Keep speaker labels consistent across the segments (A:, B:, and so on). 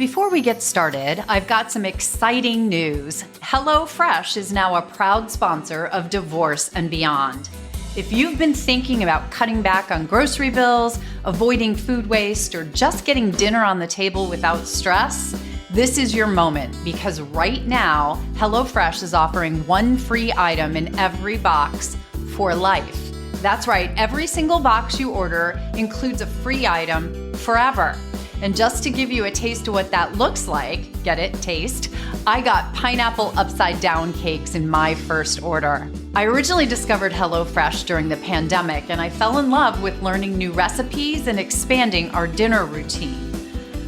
A: Before we get started, I've got some exciting news. HelloFresh is now a proud sponsor of Divorce and Beyond. If you've been thinking about cutting back on grocery bills, avoiding food waste, or just getting dinner on the table without stress, this is your moment because right now, HelloFresh is offering one free item in every box for life. That's right, every single box you order includes a free item forever. And just to give you a taste of what that looks like, get it, taste, I got pineapple upside down cakes in my first order. I originally discovered HelloFresh during the pandemic, and I fell in love with learning new recipes and expanding our dinner routine.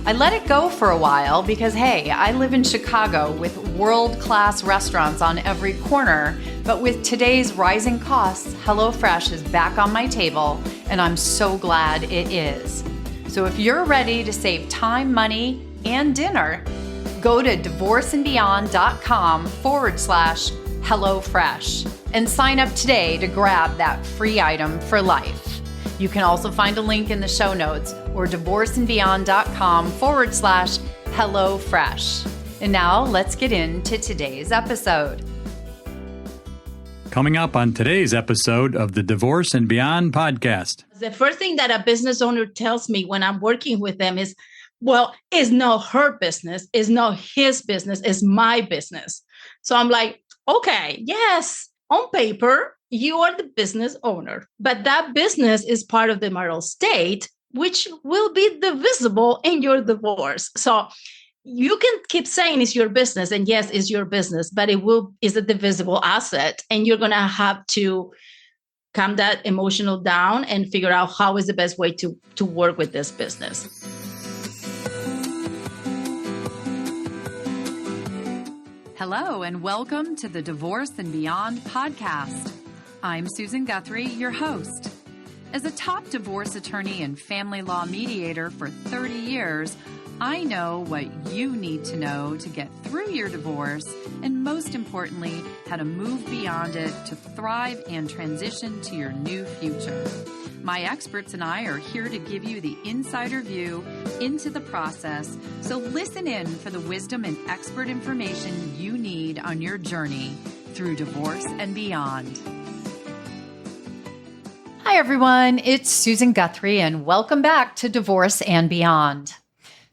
A: I let it go for a while because, hey, I live in Chicago with world-class restaurants on every corner, but with today's rising costs, HelloFresh is back on my table, and I'm so glad it is. So if you're ready to save time, money, and dinner, go to divorceandbeyond.com/HelloFresh and sign up today to grab that free item for life. You can also find a link in the show notes or divorceandbeyond.com/HelloFresh. And now let's get into today's episode.
B: Coming up on today's episode of the Divorce and Beyond podcast.
C: The first thing that a business owner tells me when I'm working with them is, well, it's not her business, it's not his business, it's my business. So I'm like, okay, yes, on paper, you are the business owner, but that business is part of the marital estate, which will be divisible in your divorce. So you can keep saying it's your business, and yes, it's your business, but is a divisible asset, and you're going to have to calm that emotional down and figure out how is the best way to work with this business.
A: Hello, and welcome to the Divorce and Beyond podcast. I'm Susan Guthrie, your host. As a top divorce attorney and family law mediator for 30 years, I know what you need to know to get through your divorce, and most importantly, how to move beyond it to thrive and transition to your new future. My experts and I are here to give you the insider view into the process, so listen in for the wisdom and expert information you need on your journey through divorce and beyond. Hi, everyone. It's Susan Guthrie, and welcome back to Divorce and Beyond.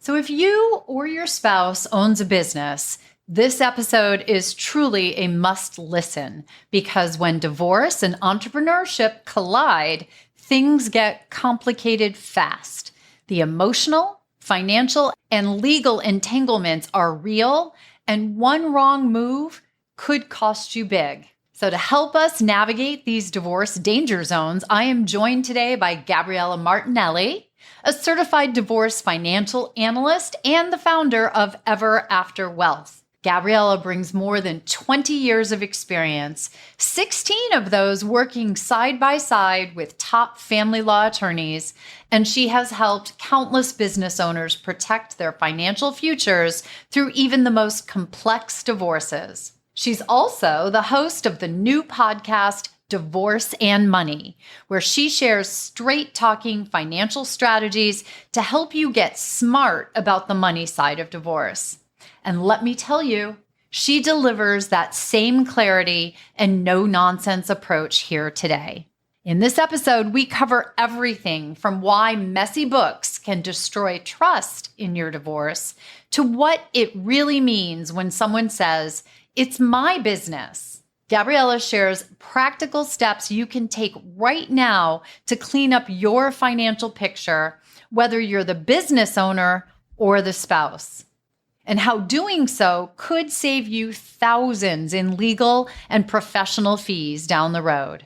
A: So if you or your spouse owns a business, this episode is truly a must listen because when divorce and entrepreneurship collide, things get complicated fast. The emotional, financial, and legal entanglements are real, and one wrong move could cost you big. So to help us navigate these divorce danger zones, I am joined today by Gabriella Martinelli, a certified divorce financial analyst and the founder of Ever After Wealth. Gabriella brings more than 20 years of experience, 16 of those working side by side with top family law attorneys, and she has helped countless business owners protect their financial futures through even the most complex divorces. She's also the host of the new podcast, Divorce and Money, where she shares straight-talking financial strategies to help you get smart about the money side of divorce. And let me tell you, she delivers that same clarity and no-nonsense approach here today. In this episode, we cover everything from why messy books can destroy trust in your divorce to what it really means when someone says, "It's my business." Gabriella shares practical steps you can take right now to clean up your financial picture, whether you're the business owner or the spouse, and how doing so could save you thousands in legal and professional fees down the road.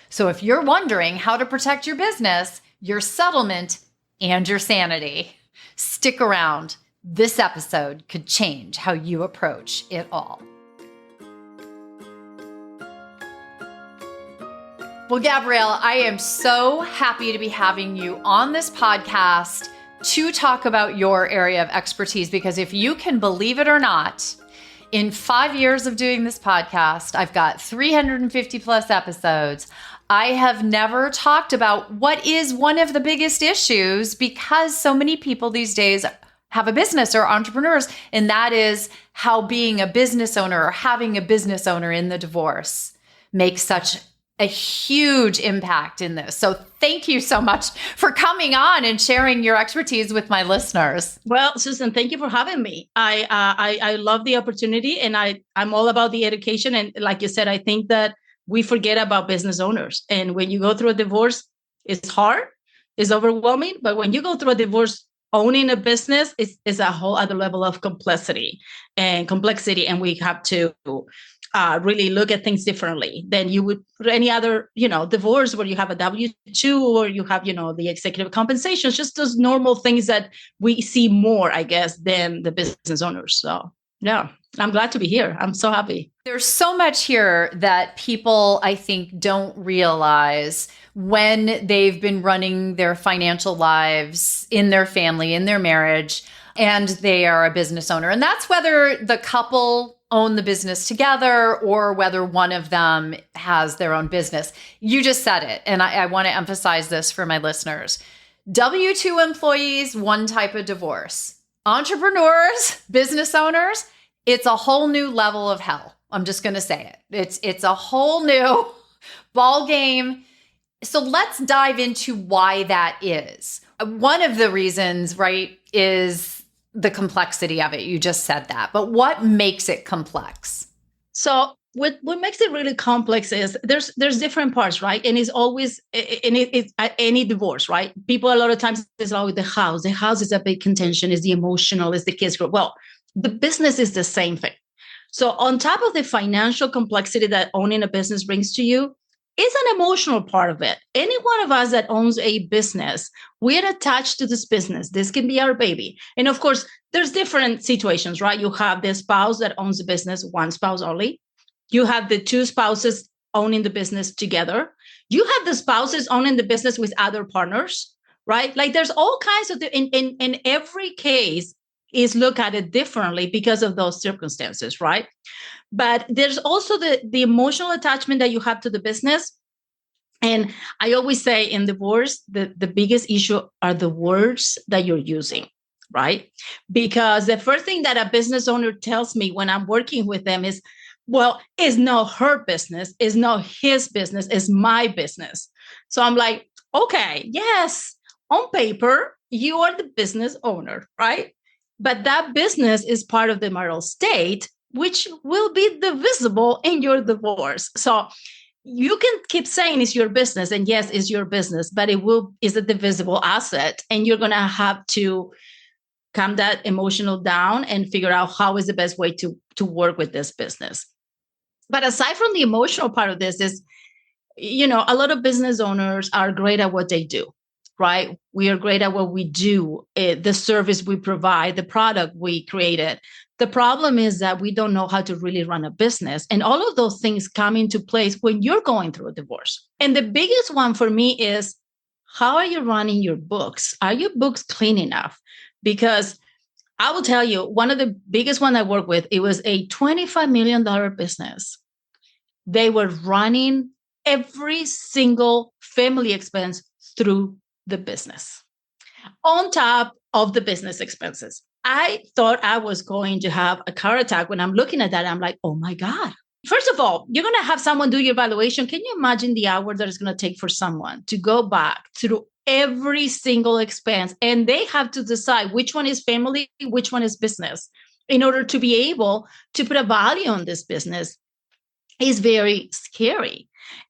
A: So if you're wondering how to protect your business, your settlement, and your sanity, stick around. This episode could change how you approach it all. Well, Gabriella, I am so happy to be having you on this podcast to talk about your area of expertise, because if you can believe it or not, in 5 years of doing this podcast, I've got 350 plus episodes. I have never talked about what is one of the biggest issues because so many people these days have a business or entrepreneurs. And that is how being a business owner or having a business owner in the divorce makes such a huge impact in this. So thank you so much for coming on and sharing your expertise with my listeners.
C: Well, Susan, thank you for having me. I love the opportunity, and I'm all about the education. And like you said, I think that we forget about business owners. And when you go through a divorce, it's hard, it's overwhelming. But when you go through a divorce, owning a business is a whole other level of complexity. And we have to really look at things differently than you would for any other, divorce where you have a W-2 or you have, the executive compensation, just those normal things that we see more, I guess, than the business owners. So, yeah, I'm glad to be here. I'm so happy.
A: There's so much here that people, I think, don't realize when they've been running their financial lives in their family, in their marriage, and they are a business owner. And that's whether the couple own the business together or whether one of them has their own business. You just said it. And I want to emphasize this for my listeners. W-2 employees, one type of divorce. Entrepreneurs, business owners, it's a whole new level of hell. I'm just going to say it. It's a whole new ball game. So let's dive into why that is. One of the reasons, right, is the complexity of it. You just said that. But what makes it complex?
C: So what makes it really complex is there's different parts, right? And it's always, it's any divorce, right? People a lot of times, it's always the house. The house is a big contention, is the emotional, is the kids group. Well, the business is the same thing. So on top of the financial complexity that owning a business brings to you, is an emotional part of it. Any one of us that owns a business, we're attached to this business. This can be our baby. And of course, there's different situations, right? You have the spouse that owns the business, one spouse only. You have the two spouses owning the business together. You have the spouses owning the business with other partners, right? Like there's all kinds of, in every case is look at it differently because of those circumstances, right? But there's also the emotional attachment that you have to the business. And I always say in divorce, the biggest issue are the words that you're using, right? Because the first thing that a business owner tells me when I'm working with them is, well, it's not her business, it's not his business, it's my business. So I'm like, okay, yes, on paper, you are the business owner, right? But that business is part of the marital estate, which will be divisible in your divorce. So you can keep saying it's your business, and yes, it's your business, but is a divisible asset. And you're going to have to calm that emotional down and figure out how is the best way to work with this business. But aside from the emotional part of this is, a lot of business owners are great at what they do, right? We are great at what we do, the service we provide, the product we created. The problem is that we don't know how to really run a business. And all of those things come into place when you're going through a divorce. And the biggest one for me is, how are you running your books? Are your books clean enough? Because I will tell you, one of the biggest one I work with, it was a $25 million business. They were running every single family expense through the business on top of the business expenses. I thought I was going to have a car attack when I'm looking at that. I'm like, oh my God. First of all, you're going to have someone do your evaluation. Can you imagine the hour that it's going to take for someone to go back through every single expense? And they have to decide which one is family, which one is business, in order to be able to put a value on this business. Is very scary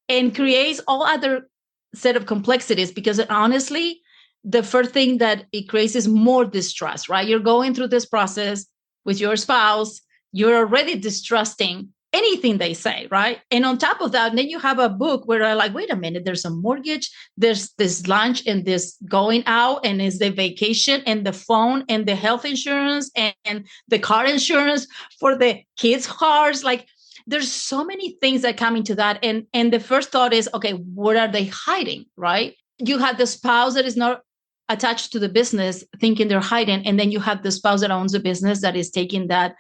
C: and creates all other set of complexities, because honestly, the first thing that it creates is more distrust, right? You're going through this process with your spouse. You're already distrusting anything they say, right? And on top of that, then you have a book where I'm like, wait a minute, there's a mortgage, there's this lunch and this going out, and is the vacation and the phone and the health insurance and the car insurance for the kids' cars. Like there's so many things that come into that. And the first thought is, okay, what are they hiding, right? You have the spouse that is not attached to the business thinking they're hiding. And then you have the spouse that owns the business that is taking that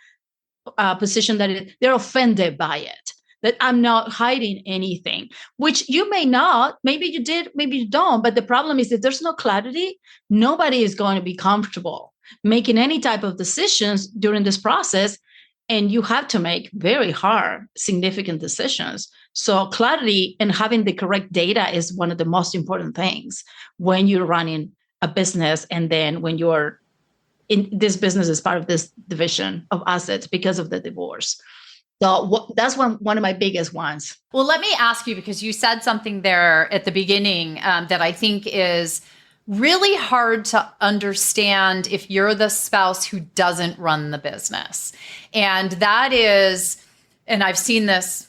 C: position that they're offended by it, that I'm not hiding anything, which you may not, maybe you did, maybe you don't. But the problem is that there's no clarity. Nobody is going to be comfortable making any type of decisions during this process. And you have to make very hard, significant decisions. So clarity and having the correct data is one of the most important things when you're running a business. And then when you're in this business is part of this division of assets because of the divorce. So that's one of my biggest ones.
A: Well, let me ask you, because you said something there at the beginning that I think is really hard to understand if you're the spouse who doesn't run the business. And that is, and I've seen this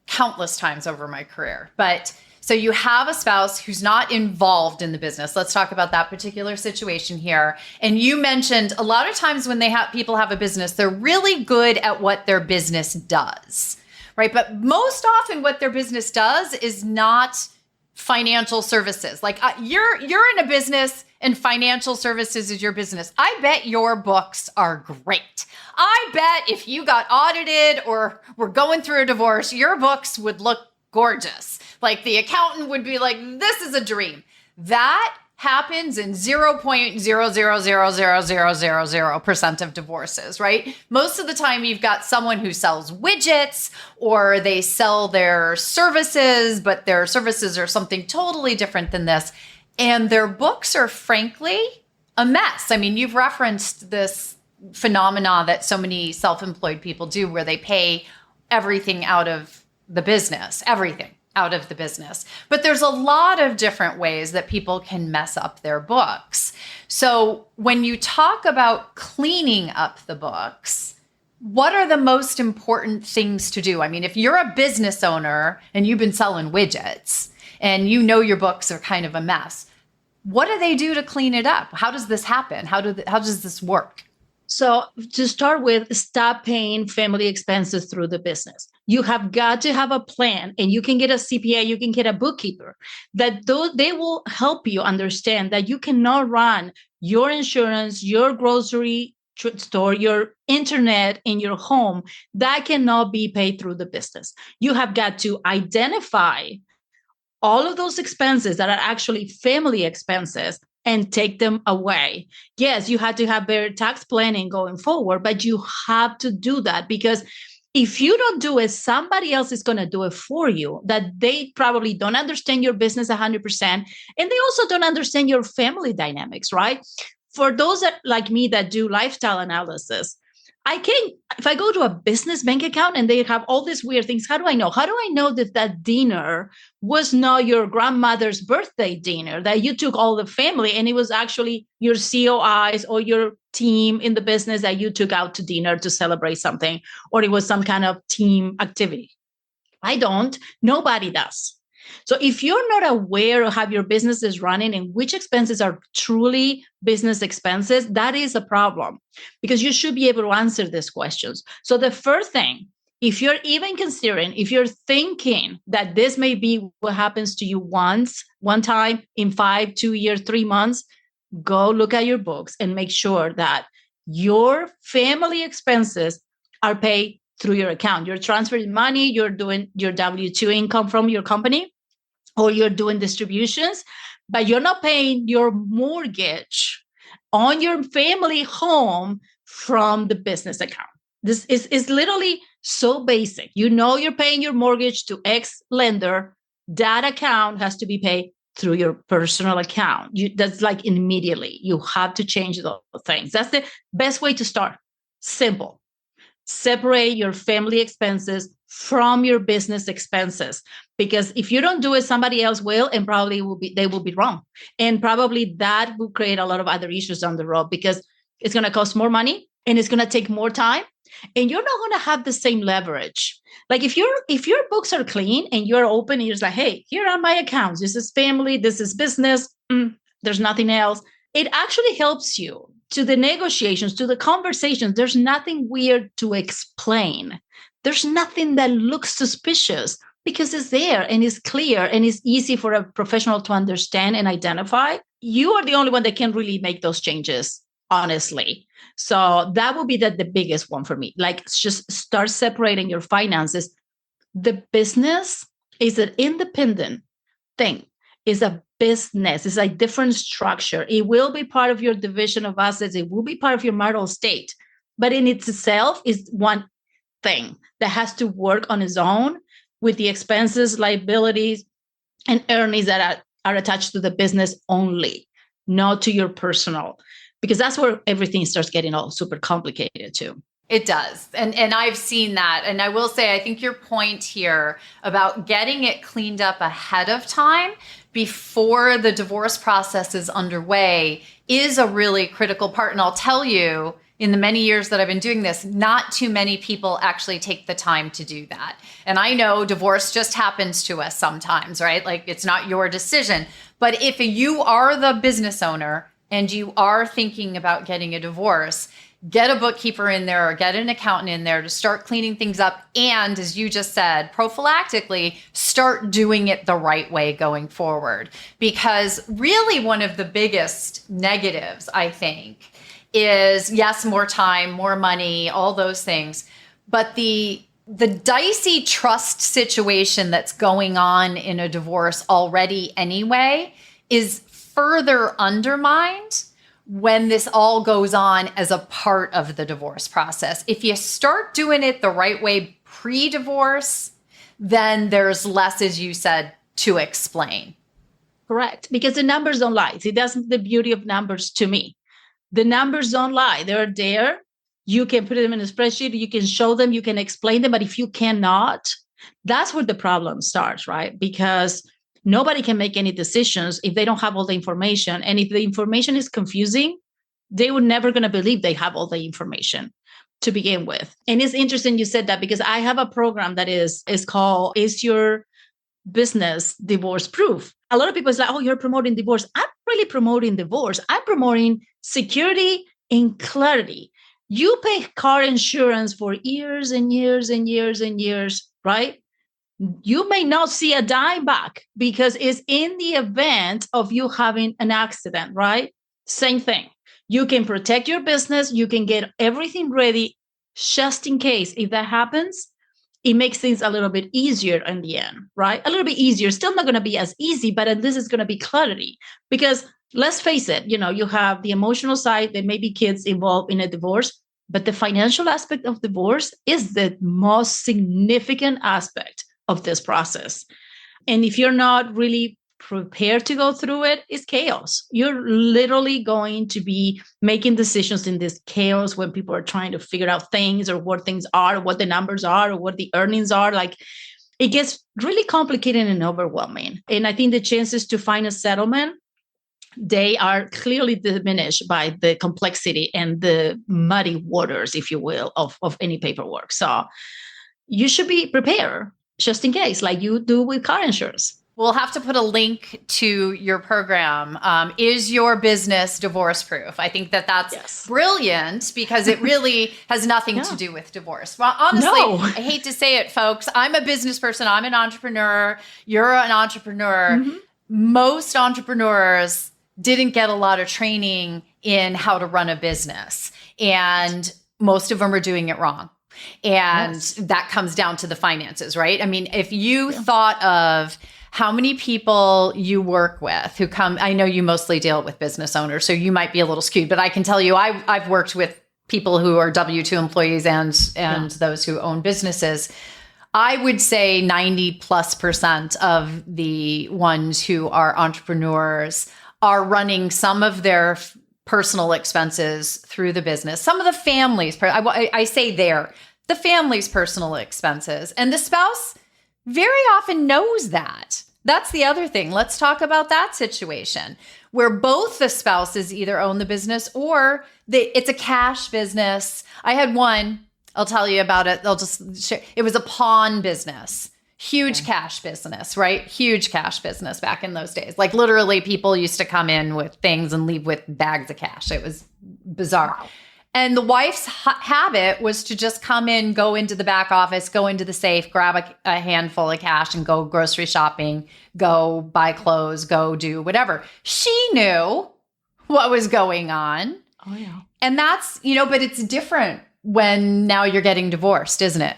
A: countless times over my career, but so you have a spouse who's not involved in the business. Let's talk about that particular situation here. And you mentioned a lot of times when people have a business, they're really good at what their business does, right? But most often what their business does is not financial services. Like you're in a business and financial services is your business. I bet your books are great. I bet if you got audited or were going through a divorce, your books would look gorgeous. Like the accountant would be like, this is a dream. That happens in 0.0000000% of divorces, right? Most of the time you've got someone who sells widgets or they sell their services, but their services are something totally different than this. And their books are frankly a mess. I mean, you've referenced this phenomena that so many self-employed people do where they pay everything out of the business, everything out of the business. But there's a lot of different ways that people can mess up their books. So when you talk about cleaning up the books, what are the most important things to do? I mean, if you're a business owner and you've been selling widgets and you know your books are kind of a mess, what do they do to clean it up? How does this happen? How does this work?
C: So to start with, stop paying family expenses through the business. You have got to have a plan, and you can get a CPA, you can get a bookkeeper, that they will help you understand that you cannot run your insurance, your grocery store, your internet in your home. That cannot be paid through the business. You have got to identify all of those expenses that are actually family expenses and take them away. Yes, you have to have better tax planning going forward, but you have to do that because if you don't do it, somebody else is going to do it for you, that they probably don't understand your business 100%. And they also don't understand your family dynamics, right? For those that like me that do lifestyle analysis, if I go to a business bank account and they have all these weird things, how do I know? How do I know that that dinner was not your grandmother's birthday dinner, that you took all the family and it was actually your COIs or your team in the business that you took out to dinner to celebrate something, or it was some kind of team activity? I don't. Nobody does. So if you're not aware of how your business is running and which expenses are truly business expenses, that is a problem because you should be able to answer these questions. So the first thing, if you're even considering, if you're thinking that this may be what happens to you one time in 5, 2 years, 3 months, go look at your books and make sure that your family expenses are paid through your account. You're transferring money, you're doing your W-2 income from your company, or you're doing distributions, but you're not paying your mortgage on your family home from the business account. This is literally so basic. You know you're paying your mortgage to X lender. That account has to be paid through your personal account. That's like immediately. You have to change those things. That's the best way to start. Simple. Separate your family expenses from your business expenses, because if you don't do it, somebody else will, and probably they will be wrong. And probably that will create a lot of other issues down the road because it's going to cost more money and it's going to take more time. And you're not going to have the same leverage. Like if your books are clean and you're open and you're just like, hey, here are my accounts. This is family. This is business. There's nothing else. It actually helps you to the negotiations, to the conversations. There's nothing weird to explain. There's nothing that looks suspicious because it's there and it's clear and it's easy for a professional to understand and identify. You are the only one that can really make those changes, honestly. So that will be the biggest one for me. Like just start separating your finances The business is an independent thing. It's a business. It's a different structure. It will be part of your division of assets. It will be part of your marital estate. But in itself is one thing that has to work on its own with the expenses, liabilities, and earnings that are attached to the business only, not to your personal, because that's where everything starts getting all super complicated too.
A: It does. And I've seen that. And I will say, I think your point here about getting it cleaned up ahead of time before the divorce process is underway is a really critical part. And I'll tell you, in the many years that I've been doing this, not too many people actually take the time to do that. And I know divorce just happens to us sometimes, right? Like it's not your decision. But if you are the business owner and you are thinking about getting a divorce, get a bookkeeper in there or get an accountant in there to start cleaning things up. And as you just said, prophylactically, start doing it the right way going forward. Because really one of the biggest negatives, I think, is yes, more time, more money, all those things. But the dicey trust situation that's going on in a divorce already anyway is further undermined when this all goes on as a part of the divorce process. If you start doing it the right way pre-divorce, then there's less, as you said, to explain.
C: Correct. Because the numbers don't lie. See, that's the beauty of numbers to me. The numbers don't lie. They're there. You can put them in a spreadsheet. You can show them. You can explain them. But if you cannot, that's where the problem starts, right? Because nobody can make any decisions if they don't have all the information. And if the information is confusing, they were never going to believe they have all the information to begin with. And it's interesting you said that, because I have a program that is called Is Your Business Divorce Proof? A lot of people say, oh, you're promoting divorce. I'm really promoting divorce. I'm promoting security and clarity. You pay car insurance for years and years and years and years, right? You may not see a dime back because it's in the event of you having an accident, right? Same thing. You can protect your business. You can get everything ready just in case. If that happens, it makes things a little bit easier in the end, right? A little bit easier. Still not going to be as easy, but at least it's going to be clarity. Because let's face it, you have the emotional side. There may be kids involved in a divorce, but the financial aspect of divorce is the most significant aspect of this process. And if you're not really prepared to go through it, it's chaos. You're literally going to be making decisions in this chaos when people are trying to figure out things or what things are, or what the numbers are, or what the earnings are. Like, it gets really complicated and overwhelming. And I think the chances to find a settlement, they are clearly diminished by the complexity and the muddy waters, if you will, of any paperwork. So you should be prepared just in case, like you do with car insurance.
A: We'll have to put a link to your program. Is Your Business Divorce Proof? I think that's brilliant, because it really has nothing to do with divorce. Well, honestly, I hate to say it, folks. I'm a business person. I'm an entrepreneur. You're an entrepreneur. Mm-hmm. Most entrepreneurs didn't get a lot of training in how to run a business, and most of them are doing it wrong. And that comes down to the finances, right? I mean, if you thought of how many people you work with who come, I know you mostly deal with business owners, so you might be a little skewed, but I can tell you, I've worked with people who are W-2 employees and those who own businesses. I would say 90+% of the ones who are entrepreneurs are running some of their personal expenses through the business. Some of the families, I say the family's personal expenses, and the spouse very often knows that. That's the other thing. Let's talk about that situation where both the spouses either own the business or it's a cash business. I had one, I'll tell you about it. I'll just share. It was a pawn business. Huge cash business, right? Huge cash business back in those days. Like literally people used to come in with things and leave with bags of cash. It was bizarre. Wow. And the wife's habit was to just come in, go into the back office, go into the safe, grab a handful of cash and go grocery shopping, go buy clothes, go do whatever. She knew what was going on.
C: Oh, yeah.
A: And that's, but it's different when now you're getting divorced, isn't it?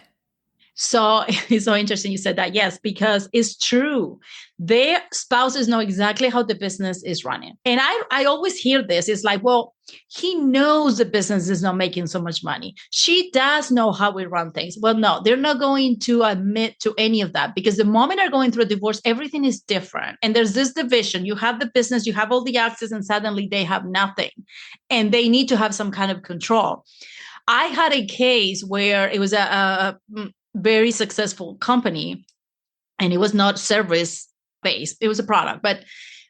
C: So it's so interesting you said that. Yes, because it's true. Their spouses know exactly how the business is running. And I always hear this. It's like, well, he knows the business is not making so much money. She does know how we run things. Well, no, they're not going to admit to any of that because the moment they're going through a divorce, everything is different. And there's this division. You have the business, you have all the access, and suddenly they have nothing. And they need to have some kind of control. I had a case where it was a very successful company, and it was not service based, it was a product, but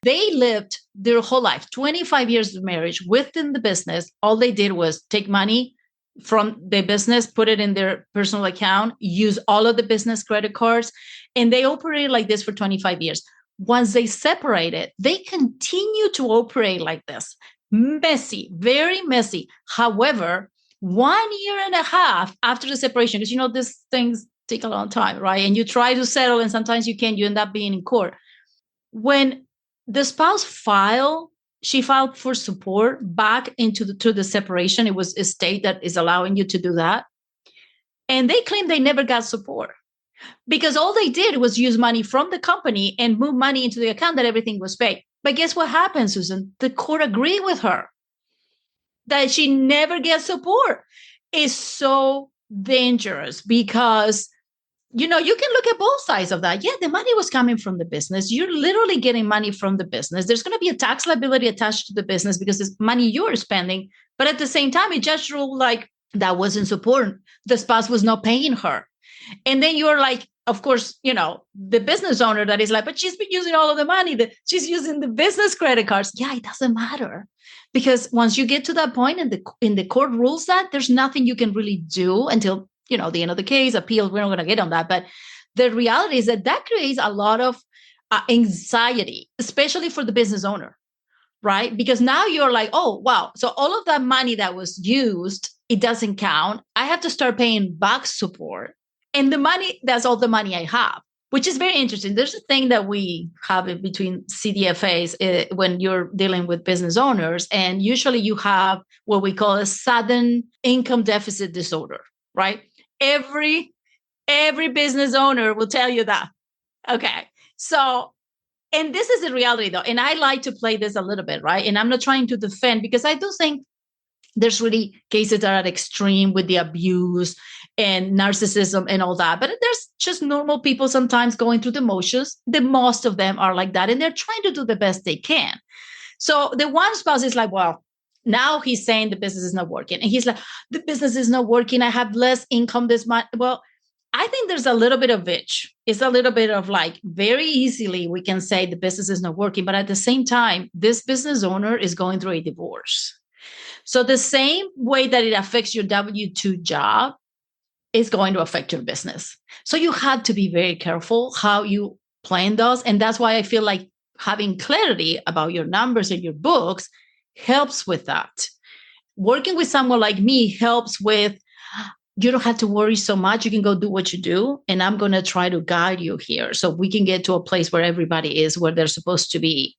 C: they lived their whole life, 25 years of marriage within the business. All they did was take money from the business, put it in their personal account, use all of the business credit cards, and they operated like this for 25 years. Once they separated, they continue to operate like this. Messy, very messy. However, 1.5 years after the separation, because these things take a long time, right? And you try to settle, and sometimes you can't, you end up being in court. When the spouse she filed for support back to the separation. It was a state that is allowing you to do that. And they claim they never got support because all they did was use money from the company and move money into the account that everything was paid. But guess what happened, Susan? The court agreed with her that she never gets support. Is so dangerous because, you can look at both sides of that. Yeah, the money was coming from the business. You're literally getting money from the business. There's going to be a tax liability attached to the business because it's money you're spending. But at the same time, it just ruled like that wasn't support. The spouse was not paying her. And then you're like, of course, the business owner that is like, but she's been using all of the money. She's using the business credit cards. Yeah, it doesn't matter. Because once you get to that point and the court rules that, there's nothing you can really do until, the end of the case, appeal. We're not going to get on that. But the reality is that creates a lot of anxiety, especially for the business owner, right? Because now you're like, oh, wow. So all of that money that was used, it doesn't count. I have to start paying back support. And the money, that's all the money I have, which is very interesting. There's a thing that we have in between CDFAs when you're dealing with business owners. And usually you have what we call a sudden income deficit disorder, right? Every business owner will tell you that. Okay. So, and this is the reality though. And I like to play this a little bit, right? And I'm not trying to defend because I do think there's really cases that are at extreme with the abuse and narcissism and all that. But there's just normal people sometimes going through the motions. The most of them are like that. And they're trying to do the best they can. So the one spouse is like, well, now he's saying the business is not working. And he's like, the business is not working. I have less income this month. Well, I think there's a little bit of itch. It's a little bit of like very easily we can say the business is not working. But at the same time, this business owner is going through a divorce. So the same way that it affects your W-2 job is going to affect your business. So you have to be very careful how you plan those. And that's why I feel like having clarity about your numbers and your books helps with that. Working with someone like me helps with, you don't have to worry so much. You can go do what you do. And I'm going to try to guide you here so we can get to a place where everybody is where they're supposed to be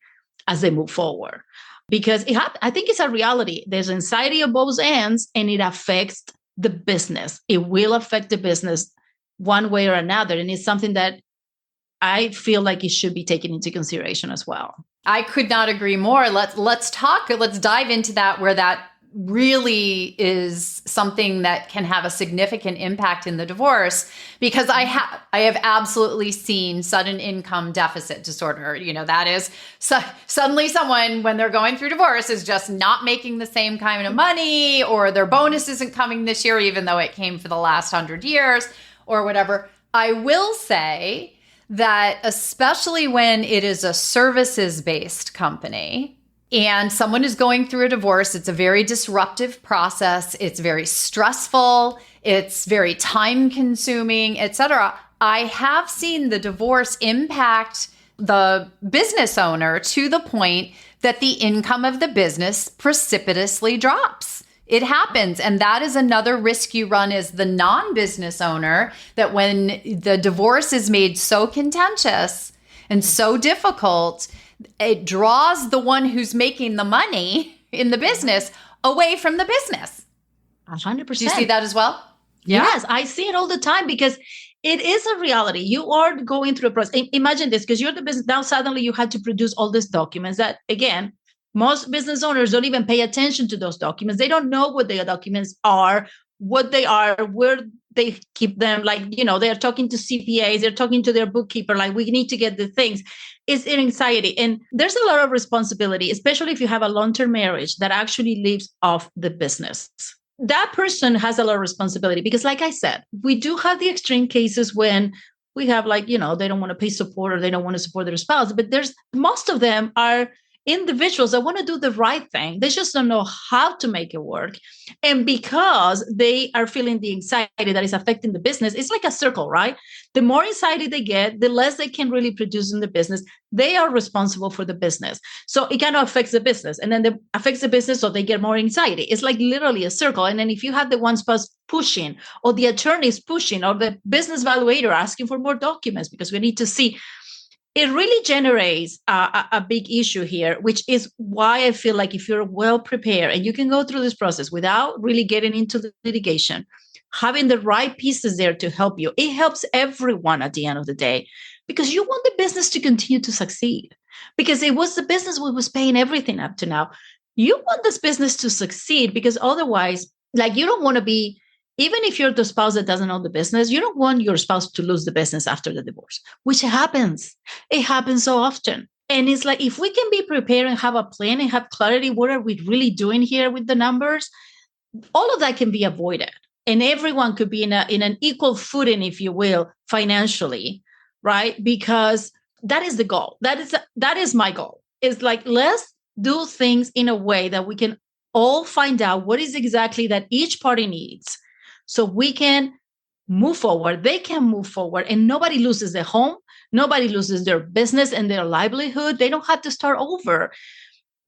C: as they move forward. Because I think it's a reality. There's anxiety on both ends and it affects the business. It will affect the business one way or another. And it's something that I feel like it should be taken into consideration as well.
A: I could not agree more. Let's dive into that, where that really is something that can have a significant impact in the divorce, because I have absolutely seen sudden income deficit disorder. That is suddenly someone, when they're going through divorce, is just not making the same kind of money, or their bonus isn't coming this year, even though it came for the last 100 years or whatever. I will say that especially when it is a services-based company, and someone is going through a divorce, it's a very disruptive process. It's very stressful. It's very time consuming, et cetera. I have seen the divorce impact the business owner to the point that the income of the business precipitously drops. It happens. And that is another risk you run as the non-business owner, that when the divorce is made so contentious and so difficult, it draws the one who's making the money in the business away from the business.
C: 100%.
A: Do you see that as well?
C: Yeah. Yes, I see it all the time because it is a reality. You are going through a process. Imagine this, because you're the business. Now suddenly you had to produce all these documents that, again, most business owners don't even pay attention to those documents. They don't know what the documents are, what they are, where they keep them. Like, they're talking to CPAs, they're talking to their bookkeeper, like, we need to get the things. It's an anxiety. And there's a lot of responsibility, especially if you have a long-term marriage that actually lives off the business. That person has a lot of responsibility because, like I said, we do have the extreme cases when we have, like, they don't want to pay support or they don't want to support their spouse, but most of them are individuals that want to do the right thing. They just don't know how to make it work. And because they are feeling the anxiety that is affecting the business, it's like a circle, right? The more anxiety they get, the less they can really produce in the business. They are responsible for the business. So it kind of affects the business, and then it affects the business, so they get more anxiety. It's like literally a circle. And then if you have the one spouse pushing, or the attorneys pushing, or the business valuator asking for more documents because we need to see, it really generates a big issue here, which is why I feel like if you're well prepared and you can go through this process without really getting into the litigation, having the right pieces there to help you, it helps everyone at the end of the day, because you want the business to continue to succeed, because it was the business who was paying everything up to now. You want this business to succeed, because otherwise, like, you don't want to be, even if you're the spouse that doesn't own the business, you don't want your spouse to lose the business after the divorce, which happens. It happens so often. And it's like, if we can be prepared and have a plan and have clarity, what are we really doing here with the numbers? All of that can be avoided. And everyone could be in an equal footing, if you will, financially, right? Because that is the goal. That is my goal. It's like, let's do things in a way that we can all find out what is exactly that each party needs, so we can move forward, they can move forward, and nobody loses their home, nobody loses their business and their livelihood. They don't have to start over.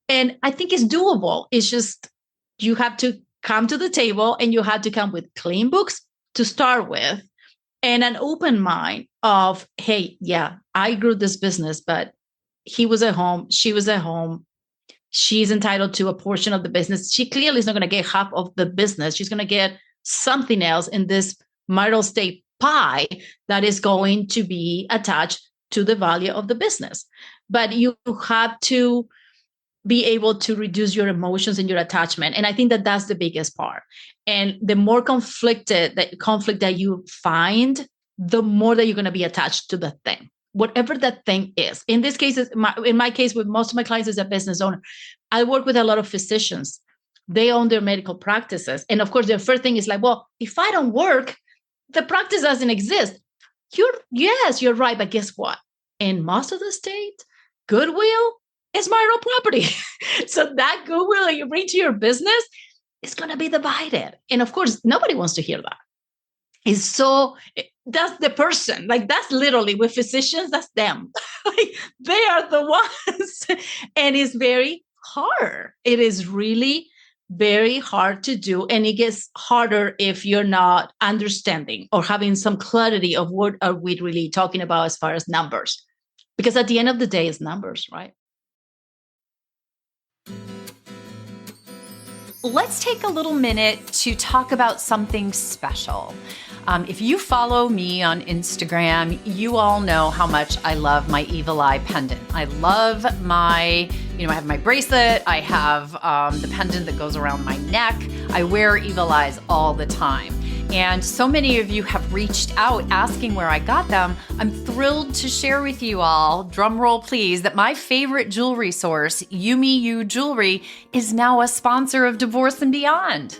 C: And I think it's doable. It's just, you have to come to the table, and you have to come with clean books to start with, and an open mind of, hey, yeah, I grew this business, but he was at home, she was at home. She's entitled to a portion of the business. She clearly is not going to get half of the business. She's going to get something else in this marital estate pie that is going to be attached to the value of the business. But you have to be able to reduce your emotions and your attachment. And I think that that's the biggest part. And the more conflict that you find, the more that you're going to be attached to the thing, whatever that thing is. In this case, in my case, with most of my clients as a business owner, I work with a lot of physicians. They own their medical practices. And of course, their first thing is like, well, if I don't work, the practice doesn't exist. You're right. But guess what? In most of the state, goodwill is marital property. So that goodwill that you bring to your business is going to be divided. And of course, nobody wants to hear that. That's the person, like, that's literally with physicians, that's them. Like, they are the ones. And it's very hard. It is really very hard to do. And it gets harder if you're not understanding or having some clarity of what are we really talking about as far as numbers. Because at the end of the day, it's numbers, right?
A: Let's take a little minute to talk about something special. If you follow me on Instagram, you all know how much I love my evil eye pendant. I love I have my bracelet. I have the pendant that goes around my neck. I wear evil eyes all the time. And so many of you have reached out asking where I got them. I'm thrilled to share with you all, drum roll please, that my favorite jewelry source, Yumi You Jewelry, is now a sponsor of Divorce and Beyond.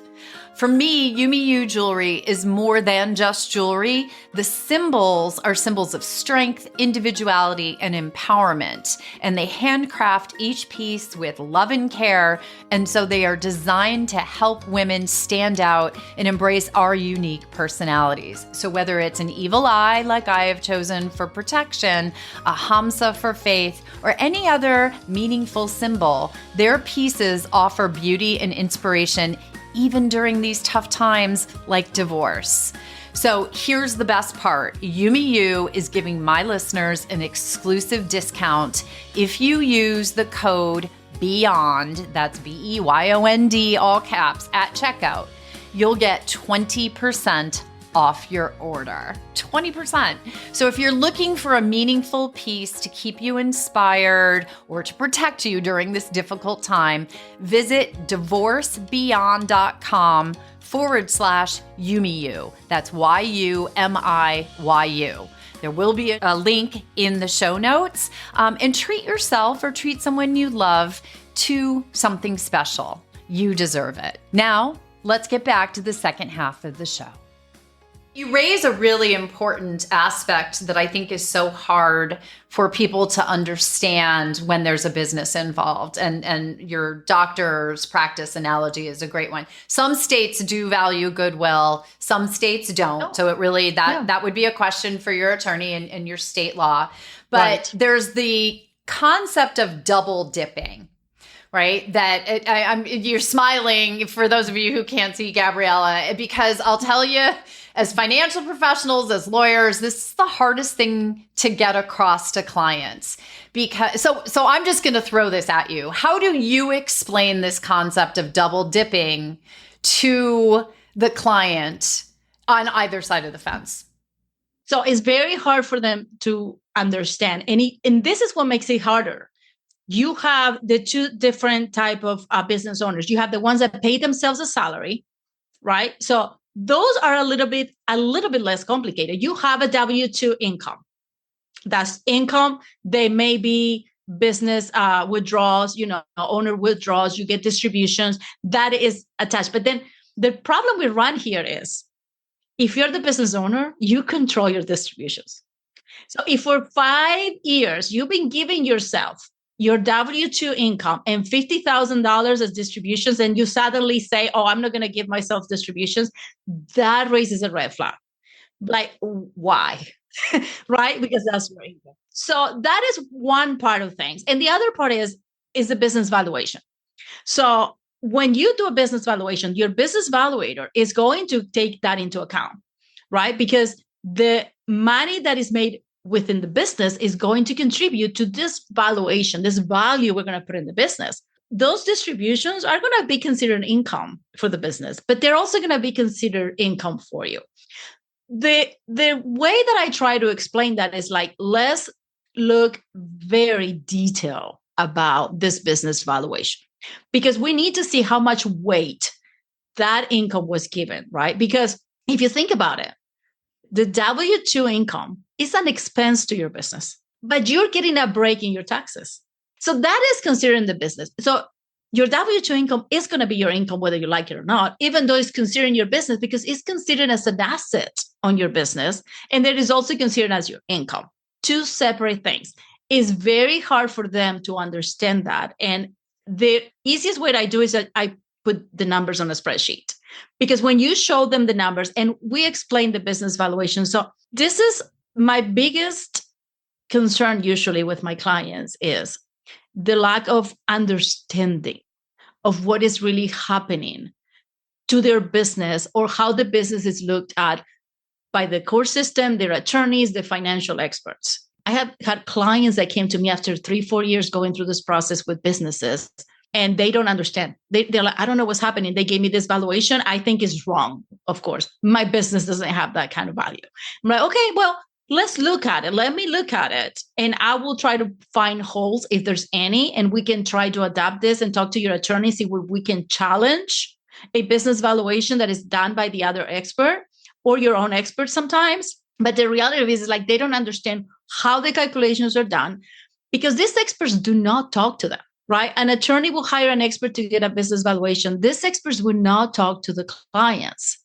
A: For me, Yumi You Jewelry is more than just jewelry. The symbols are symbols of strength, individuality, and empowerment. And they handcraft each piece with love and care. And so they are designed to help women stand out and embrace our unique personalities. So whether it's an evil eye, like I have chosen for protection, a hamsa for faith, or any other meaningful symbol, their pieces offer beauty and inspiration even during these tough times like divorce. So here's the best part. Yumi You is giving my listeners an exclusive discount if you use the code BEYOND, that's BEYOND, all caps, at checkout. You'll get 20% off your order. 20%. So if you're looking for a meaningful piece to keep you inspired or to protect you during this difficult time, visit divorcebeyond.com/YumiYu. That's YUMIYU. There will be a link in the show notes. And treat yourself or treat someone you love to something special. You deserve it. Now, let's get back to the second half of the show. You raise a really important aspect that I think is so hard for people to understand when there's a business involved. And your doctor's practice analogy is a great one. Some states do value goodwill, some states don't. Oh. So it really, that would be a question for your attorney and your state law. But there's the concept of double dipping. Right? You're smiling for those of you who can't see Gabriella, because I'll tell you, as financial professionals, as lawyers, this is the hardest thing to get across to clients. So I'm just going to throw this at you. How do you explain this concept of double dipping to the client on either side of the fence?
C: So it's very hard for them to understand. And this is what makes it harder. You have the two different type of business owners. You have the ones that pay themselves a salary, right? So those are a little bit less complicated. You have a W-2 income. That's income. They may be business withdrawals, owner withdrawals. You get distributions. That is attached. But then the problem we run here is, if you're the business owner, you control your distributions. So if for 5 years you've been giving yourself your W-2 income and $50,000 as distributions, and you suddenly say, oh, I'm not going to give myself distributions, that raises a red flag. Like, why? Right? Because that's where you go. So that is one part of things. And the other part is the business valuation. So when you do a business valuation, your business valuator is going to take that into account, right? Because the money that is made within the business is going to contribute to this valuation, this value we're going to put in the business. Those distributions are going to be considered income for the business, but they're also going to be considered income for you. The way that I try to explain that is like, let's look very detailed about this business valuation, because we need to see how much weight that income was given, right? Because if you think about it, the W-2 income is an expense to your business, but you're getting a break in your taxes. So that is considered in the business. So your W-2 income is going to be your income, whether you like it or not, even though it's considered in your business, because it's considered as an asset on your business. And that is also considered as your income. Two separate things. It's very hard for them to understand that. And the easiest way that I do is that I put the numbers on a spreadsheet. Because when you show them the numbers and we explain the business valuation, so this is my biggest concern usually with my clients, is the lack of understanding of what is really happening to their business, or how the business is looked at by the court system, their attorneys, the financial experts. I have had clients that came to me after 3-4 years going through this process with businesses, and they don't understand. They're like, I don't know what's happening. They gave me this valuation. I think it's wrong. Of course, my business doesn't have that kind of value. I'm like, okay, well, let's look at it. Let me look at it. And I will try to find holes if there's any, and we can try to adapt this and talk to your attorney, see where we can challenge a business valuation that is done by the other expert or your own expert sometimes. But the reality is like, they don't understand how the calculations are done, because these experts do not talk to them. Right? An attorney will hire an expert to get a business valuation. These experts will not talk to the clients.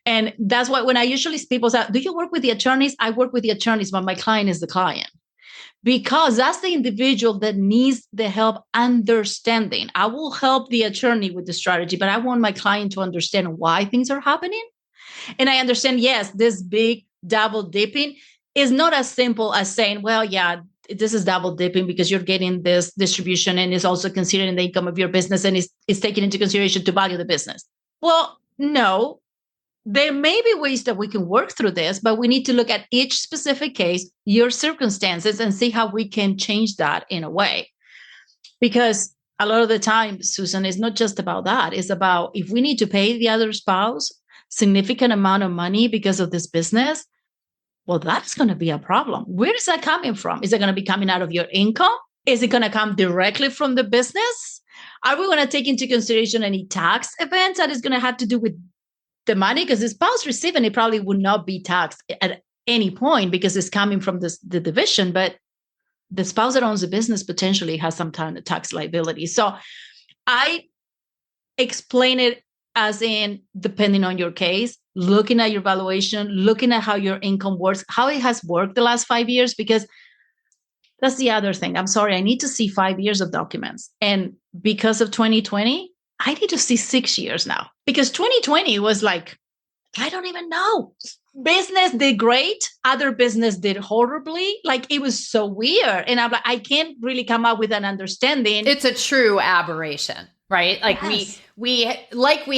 C: And that's why when I usually people say, do you work with the attorneys? I work with the attorneys, but my client is the client. Because that's the individual that needs the help understanding. I will help the attorney with the strategy, but I want my client to understand why things are happening. And I understand, yes, this big double dipping is not as simple as saying, well, yeah, this is double dipping because you're getting this distribution and is also considering the income of your business and is taken into consideration to value the business. Well, no, there may be ways that we can work through this, but we need to look at each specific case, your circumstances, and see how we can change that in a way. Because a lot of the time, Susan, it's not just about that. It's about if we need to pay the other spouse, significant amount of money because of this business, well, that's going to be a problem. Where is that coming from? Is it going to be coming out of your income? Is it going to come directly from the business? Are we going to take into consideration any tax events that is going to have to do with the money? Because the spouse receiving it probably would not be taxed at any point because it's coming from the division, but the spouse that owns the business potentially has some kind of tax liability. So I explain it as in, depending on your case, looking at your valuation, looking at how your income works, how it has worked the last 5 years, because that's the other thing. I'm sorry, I need to see 5 years of documents. And because of 2020, I need to see 6 years now, because 2020 was like, I don't even know. Business did great. Other business did horribly. Like, it was so weird. And I'm like, I can't really come up with an understanding.
A: It's a true aberration, right? Like
C: Yes.
A: we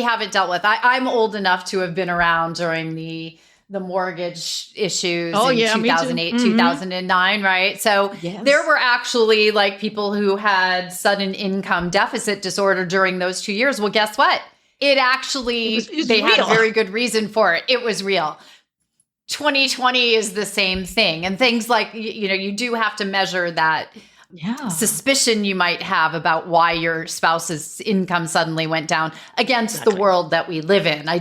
A: haven't dealt with. I'm old enough to have been around during the mortgage issues in
C: Me too.
A: 2008,
C: Mhm.
A: 2009, right? So
C: Yes.
A: there were actually like people who had sudden income deficit disorder during those 2 years. Well, guess what? It actually,
C: It was
A: they had a
C: real.
A: very good reason for it. It was real. 2020 is the same thing. And things like, you do have to measure that suspicion you might have about why your spouse's income suddenly went down against the world that we live in. I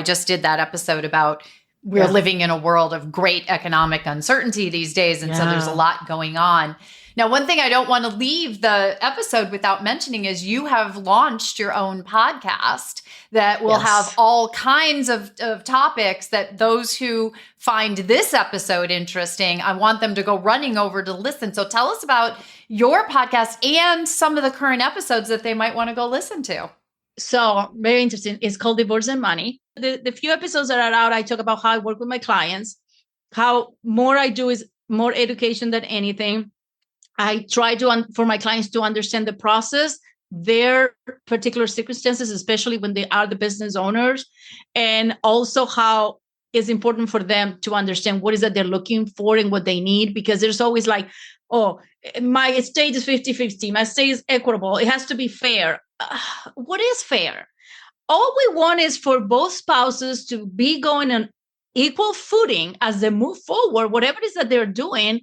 A: just did that episode about we're living in a world of great economic uncertainty these days. And so there's a lot going on. Now, one thing I don't want to leave the episode without mentioning is you have launched your own podcast that will have all kinds of topics that those who find this episode interesting, I want them to go running over to listen. So tell us about your podcast and some of the current episodes that they might want to go listen to.
C: So very interesting. It's called Divorce and Money. The few episodes that are out, I talk about how I work with my clients, how more I do is more education than anything. I try to, for my clients to understand the process, their particular circumstances, especially when they are the business owners, and also how it's important for them to understand what is that they're looking for and what they need, because there's always like, oh, my estate is 50-50, my estate is equitable, it has to be fair. What is fair? All we want is for both spouses to be going on equal footing as they move forward, whatever it is that they're doing.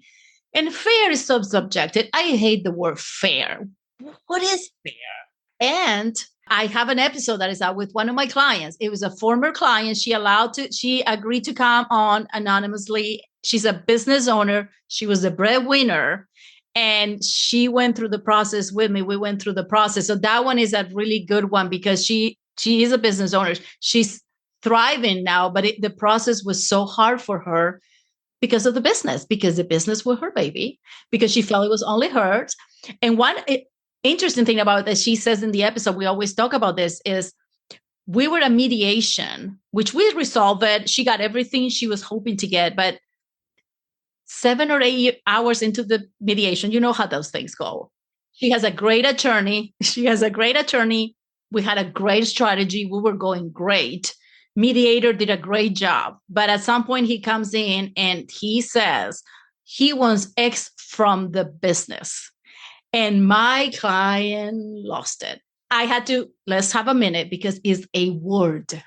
C: And fair is so subjective. I hate the word fair. What is fair? And I have an episode that is out with one of my clients. It was a former client. She agreed to come on anonymously. She's a business owner. She was a breadwinner. And she went through the process with me. We went through the process. So that one is a really good one because she is a business owner. She's thriving now, but the process was so hard for her because of the business, because the business was her baby, because she felt it was only hers. And one interesting thing about that she says in the episode, we always talk about this, is we were a mediation, which we resolved it. She got everything she was hoping to get, but 7 or 8 hours into the mediation, you know how those things go. She has a great attorney. We had a great strategy. We were going great. Mediator did a great job. But at some point he comes in and he says he wants X from the business. And my client lost it. I had to, let's have a minute, because it's a word.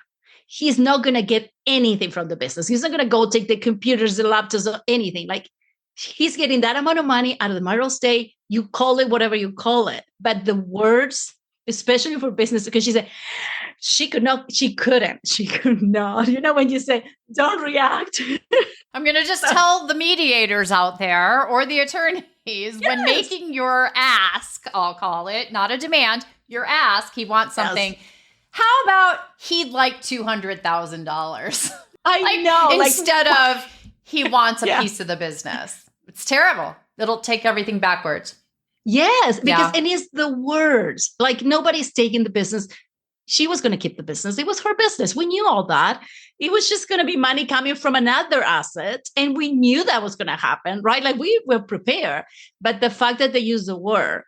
C: He's not going to get anything from the business. He's not going to go take the computers, the laptops, or anything. Like, he's getting that amount of money out of the marital estate. You call it whatever you call it. But the words, especially for business, because she said she could not. You know, when you say, don't react.
A: I'm going to just tell the mediators out there or the attorneys, when making your ask, I'll call it, not a demand, your ask, he wants something. Yes. How about he'd like $200,000?
C: I know.
A: Instead of he wants a piece of the business. It's terrible. It'll take everything backwards.
C: Yes, because and it's the words. Like, nobody's taking the business. She was going to keep the business. It was her business. We knew all that. It was just going to be money coming from another asset. And we knew that was going to happen, right? Like, we were prepared. But the fact that they used the word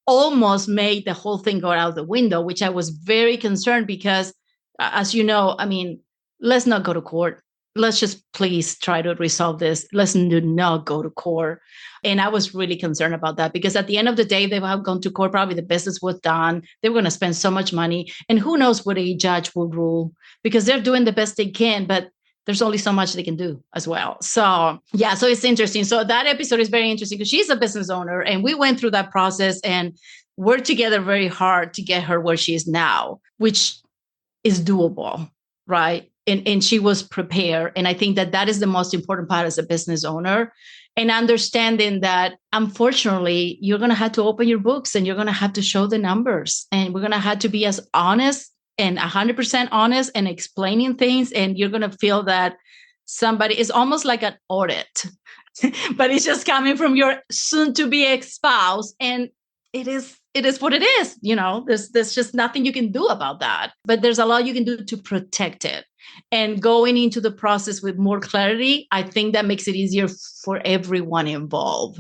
C: almost made the whole thing go out the window, which I was very concerned because, as you know, I mean, let's not go to court. let's just please try to resolve this. Let's do not go to court. And I was really concerned about that because at the end of the day, they have gone to court. Probably the business was done. They were going to spend so much money. And who knows what a judge will rule because they're doing the best they can, but there's only so much they can do as well. So yeah, so it's interesting. So that episode is very interesting because she's a business owner and we went through that process and worked together very hard to get her where she is now, which is doable, right? And she was prepared. And I think that that is the most important part as a business owner. And understanding that, unfortunately, you're going to have to open your books and you're going to have to show the numbers. And we're going to have to be as honest and 100% honest and explaining things. And you're going to feel that somebody is almost like an audit, but it's just coming from your soon to be ex-spouse. And it is what it is. There's just nothing you can do about that. But there's a lot you can do to protect it. And going into the process with more clarity, I think that makes it easier for everyone involved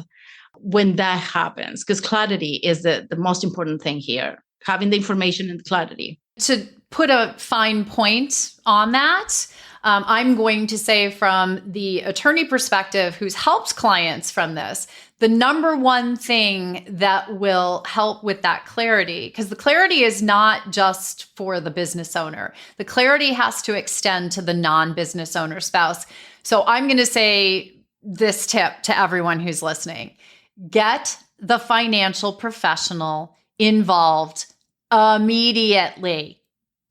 C: when that happens, because clarity is the most important thing here, having the information and clarity.
A: To put a fine point on that, I'm going to say from the attorney perspective who's helped clients from this, the number one thing that will help with that clarity, because the clarity is not just for the business owner. The clarity has to extend to the non-business owner spouse. So I'm going to say this tip to everyone who's listening. Get the financial professional involved immediately.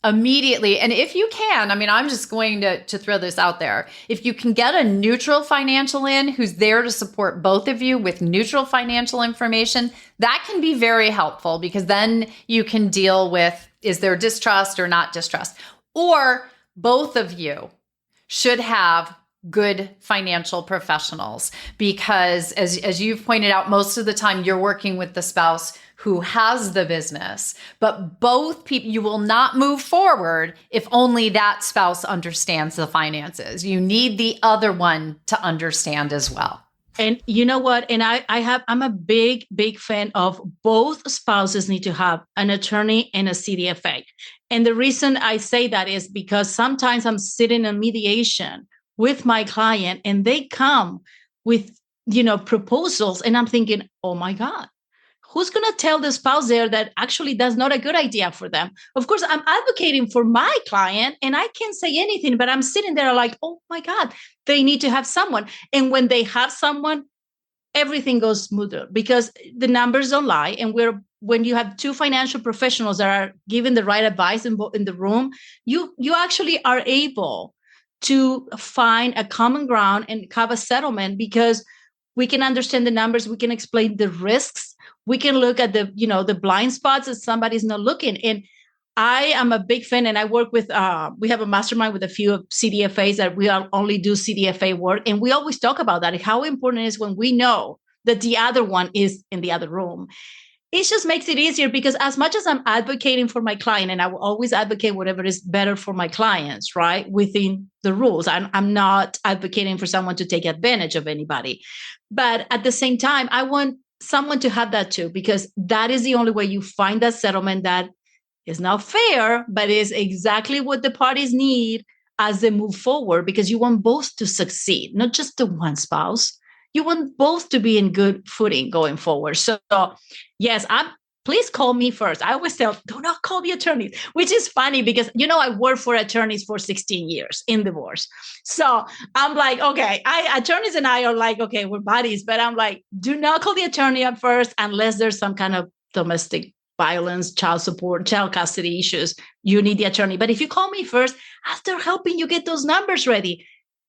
A: And if you can, I'm just going to throw this out there. If you can get a neutral financial in who's there to support both of you with neutral financial information, that can be very helpful because then you can deal with, is there distrust or not distrust? Or both of you should have good financial professionals because as you've pointed out, most of the time you're working with the spouse who has the business, but both people, you will not move forward if only that spouse understands the finances. You need the other one to understand as well.
C: And you know what? And I'm a big fan of both spouses need to have an attorney and a CDFA. And the reason I say that is because sometimes I'm sitting in mediation with my client and they come with, proposals and I'm thinking, oh my God, who's going to tell the spouse there that actually that's not a good idea for them? Of course, I'm advocating for my client and I can't say anything, but I'm sitting there like, oh my God, they need to have someone. And when they have someone, everything goes smoother because the numbers don't lie. And when you have two financial professionals that are giving the right advice in the room, you actually are able to find a common ground and have a settlement because we can understand the numbers, we can explain the risks, we can look at the blind spots that somebody's not looking. And I am a big fan, and I work with, we have a mastermind with a few CDFAs that we only do CDFA work. And we always talk about that, how important it is when we know that the other one is in the other room. It just makes it easier because as much as I'm advocating for my client, and I will always advocate whatever is better for my clients, right, within the rules. I'm not advocating for someone to take advantage of anybody. But at the same time, I want someone to have that too, because that is the only way you find that settlement that is not fair, but is exactly what the parties need as they move forward, because you want both to succeed, not just the one spouse. You want both to be in good footing going forward. So yes, please call me first. I always tell, do not call the attorneys, which is funny because, I worked for attorneys for 16 years in divorce. So I'm like, okay, attorneys and I are like, okay, we're buddies, but I'm like, do not call the attorney at first unless there's some kind of domestic violence, child support, child custody issues. You need the attorney. But if you call me first, after helping you get those numbers ready,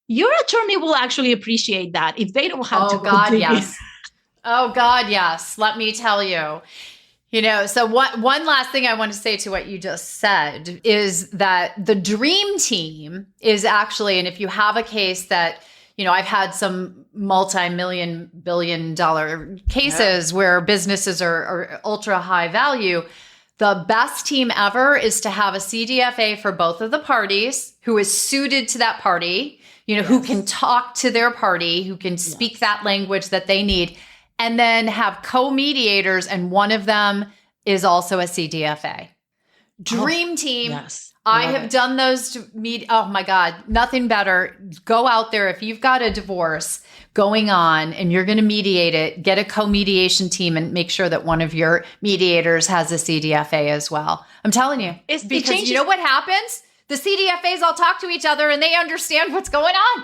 C: your attorney will actually appreciate that if they don't have to.
A: Oh, God, yes. Oh, God, yes. Let me tell you. So one last thing I want to say to what you just said is that the dream team is actually, and if you have a case that, I've had some multi-million, billion-dollar cases where businesses are ultra high value. The best team ever is to have a CDFA for both of the parties who is suited to that party, who can talk to their party, who can speak that language that they need, and then have co-mediators, and one of them is also a CDFA. Dream team.
C: Yes.
A: I have done those to meet. Oh my God, nothing better. Go out there. If you've got a divorce going on and you're going to mediate it, get a co-mediation team and make sure that one of your mediators has a CDFA as well. I'm telling you, because you know what happens? The CDFAs all talk to each other and they understand what's going on.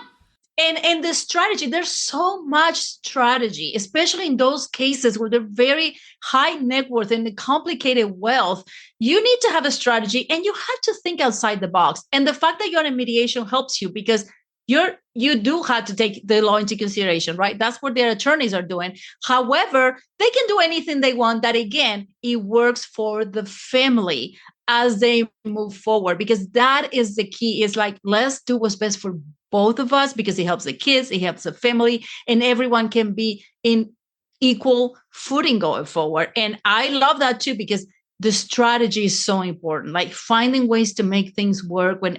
C: And the strategy, there's so much strategy, especially in those cases where they're very high net worth and the complicated wealth. You need to have a strategy and you have to think outside the box. And the fact that you're in mediation helps you because you do have to take the law into consideration, right? That's what their attorneys are doing. However, they can do anything they want. That again, it works for the family as they move forward, because that is the key. Is like, let's do what's best for both of us, because it helps the kids, it helps the family, and everyone can be in equal footing going forward. And I love that too, because the strategy is so important, like finding ways to make things work when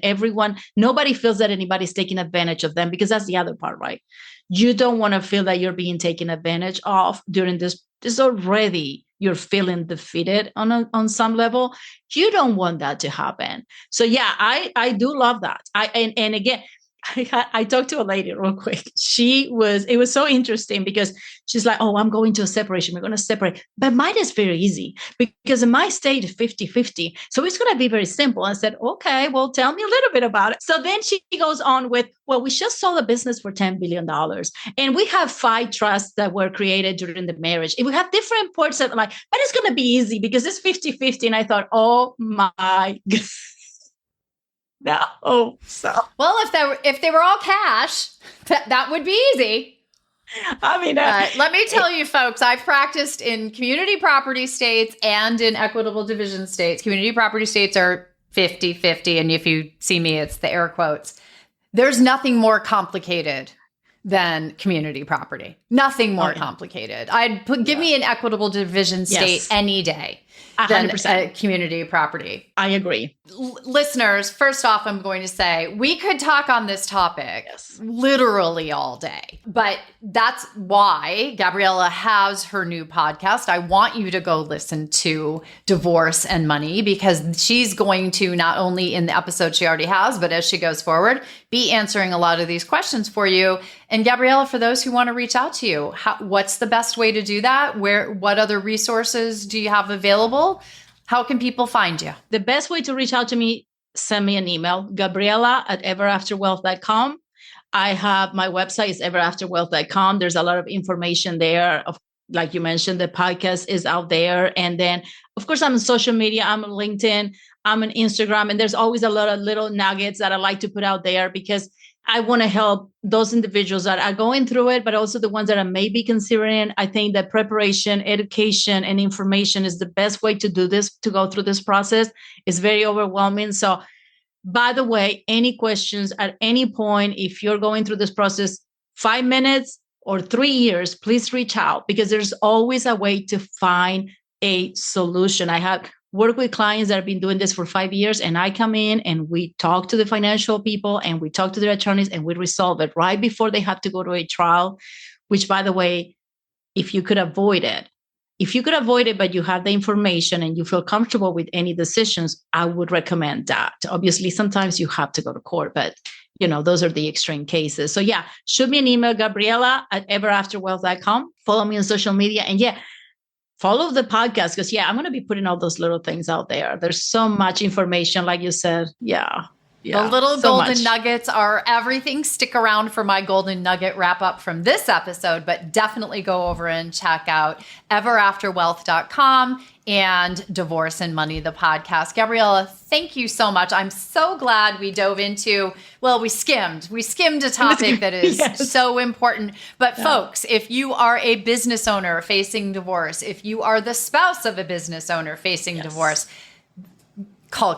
C: nobody feels that anybody's taking advantage of them, because that's the other part, right? You don't want to feel that you're being taken advantage of during this already. You're feeling defeated on some level. You don't want that to happen. So yeah, I do love that. And again, I talked to a lady real quick. It was so interesting because she's like, oh, I'm going to a separation. We're going to separate. But mine is very easy because in my state, 50-50. So it's going to be very simple. I said, okay, well, tell me a little bit about it. So then she goes on with, well, we just sold a business for $10 billion. And we have 5 trusts that were created during the marriage. And we have different parts of like, but it's going to be easy because it's 50-50. And I thought, oh my God. No. So
A: well, if they were all cash, that would be easy.
C: I mean,
A: let me tell you, folks, I've practiced in community property states and in equitable division states. Community property states are 50-50. And if you see me, it's the air quotes. There's nothing more complicated than community property. Nothing more complicated. Give me an equitable division state any day. 100%. Than community property.
C: I agree.
A: Listeners, first off, I'm going to say we could talk on this topic literally all day, but that's why Gabriella has her new podcast. I want you to go listen to Divorce and Money, because she's going to, not only in the episode she already has, but as she goes forward, be answering a lot of these questions for you. And Gabriella, for those who want to reach out to you, what's the best way to do that? What other resources do you have available? How can people find you?
C: The best way to reach out to me, send me an email, Gabriella@everafterwealth.com. I have my website is everafterwealth.com. There's a lot of information there. Like you mentioned, the podcast is out there. And then, of course, I'm on social media. I'm on LinkedIn. I'm on Instagram. And there's always a lot of little nuggets that I like to put out there because I want to help those individuals that are going through it, but also the ones that are maybe considering. I think that preparation, education, and information is the best way to do this, to go through this process. It's very overwhelming. So, by the way, any questions at any point, if you're going through this process, 5 minutes or 3 years, please reach out, because there's always a way to find a solution. I have work with clients that have been doing this for 5 years, and I come in and we talk to the financial people and we talk to their attorneys and we resolve it right before they have to go to a trial, which, by the way, if you could avoid it, but you have the information and you feel comfortable with any decisions, I would recommend that. Obviously, sometimes you have to go to court, but those are the extreme cases. So yeah, shoot me an email, Gabriella@everafterwealth.com. Follow me on social media, and follow the podcast, because I'm going to be putting all those little things out there. There's so much information, like you said. Yeah.
A: The little golden nuggets are everything. Stick around for my golden nugget wrap up from this episode, but definitely go over and check out everafterwealth.com and Divorce and Money, the podcast. Gabriella, thank you so much. I'm so glad we dove into, we skimmed a topic that is so important. But folks, if you are a business owner facing divorce, if you are the spouse of a business owner facing divorce, call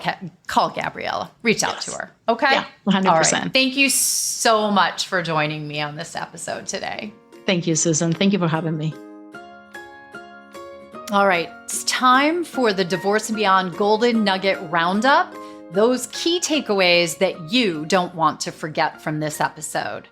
A: Gabriella, reach out to her. Okay.
C: Yeah, 100%.
A: All right. Thank you so much for joining me on this episode today.
C: Thank you, Susan. Thank you for having me.
A: All right. It's time for the Divorce and Beyond Golden Nugget Roundup. Those key takeaways that you don't want to forget from this episode.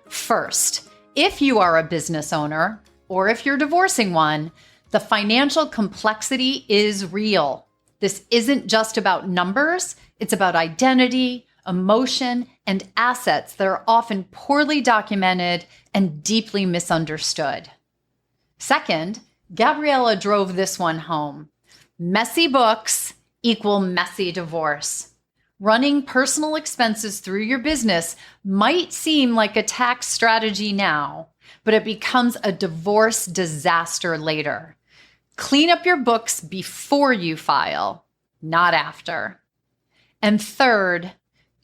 A: First, if you are a business owner or if you're divorcing one, the financial complexity is real. This isn't just about numbers. It's about identity, emotion, and assets that are often poorly documented and deeply misunderstood. Second, Gabriella drove this one home. Messy books equal messy divorce. Running personal expenses through your business might seem like a tax strategy now, but it becomes a divorce disaster later. Clean up your books before you file, not after. And third,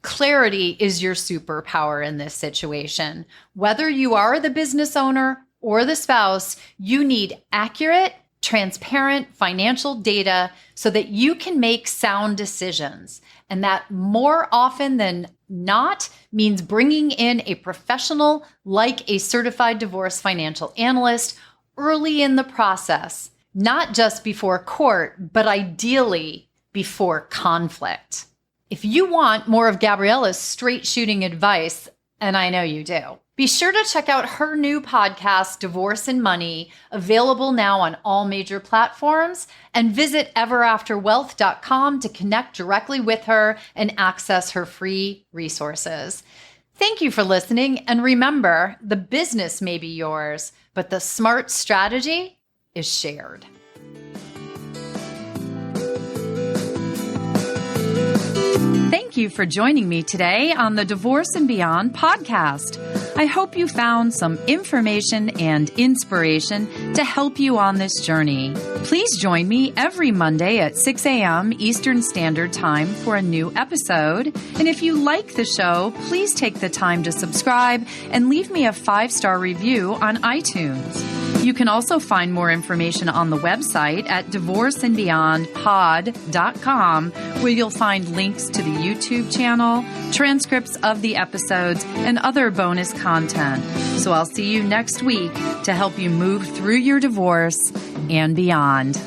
A: clarity is your superpower in this situation. Whether you are the business owner or the spouse, you need accurate, transparent financial data so that you can make sound decisions. And that more often than not means bringing in a professional like a certified divorce financial analyst early in the process, not just before court, but ideally before conflict. If you want more of Gabriella's straight shooting advice, and I know you do, be sure to check out her new podcast, Divorce and Money, available now on all major platforms, and visit everafterwealth.com to connect directly with her and access her free resources. Thank you for listening, and remember, the business may be yours, but the smart strategy is shared. Thank you for joining me today on the Divorce and Beyond podcast. I hope you found some information and inspiration to help you on this journey. Please join me every Monday at 6 a.m. Eastern Standard Time for a new episode. And if you like the show, please take the time to subscribe and leave me a 5-star review on iTunes. You can also find more information on the website at divorceandbeyondpod.com, where you'll find links to the YouTube channel, transcripts of the episodes, and other bonus content. So I'll see you next week to help you move through your divorce and beyond.